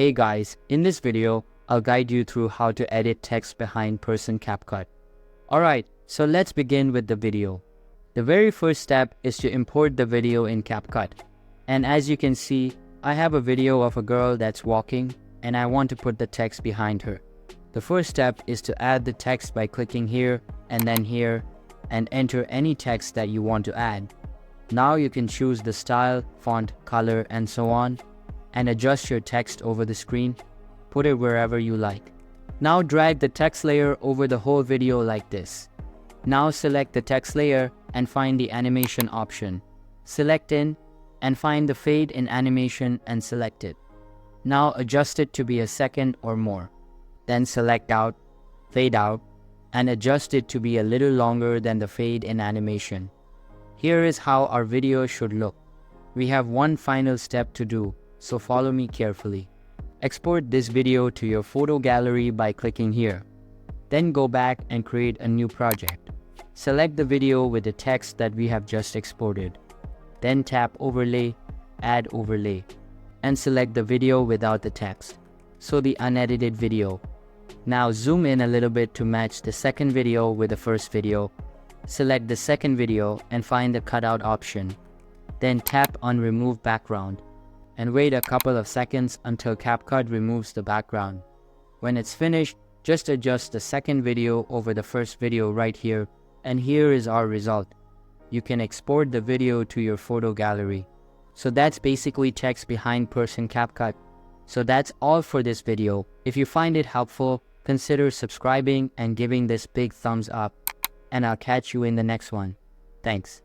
Hey guys, in this video, I'll guide you through how to edit text behind person Capcut. Alright, so let's begin with the video. The very first step is to import the video in Capcut. And as you can see, I have a video of a girl that's walking and I want to put the text behind her. The first step is to add the text by clicking here and then here and enter any text that you want to add. Now you can choose the style, font, color, and so on, and adjust your text over the screen. Put it wherever you like. Now drag the text layer over the whole video like this. Now select the text layer and find the animation option. Select in and find the fade in animation and select it. Now adjust it to be a second or more. Then select out, fade out, and adjust it to be a little longer than the fade in animation. Here is how our video should look. We have one final step to do, so follow me carefully. Export this video to your photo gallery by clicking here. Then go back and create a new project. Select the video with the text that we have just exported. Then tap Overlay, Add Overlay, and select the video without the text, so the unedited video. Now zoom in a little bit to match the second video with the first video. Select the second video and find the cutout option. Then tap on Remove Background and wait a couple of seconds until Capcut removes the background. When it's finished, just adjust the second video over the first video right here, and here is our result. You can export the video to your photo gallery. So that's basically text behind person Capcut. So that's all for this video. If you find it helpful, consider subscribing and giving this big thumbs up. And I'll catch you in the next one. Thanks.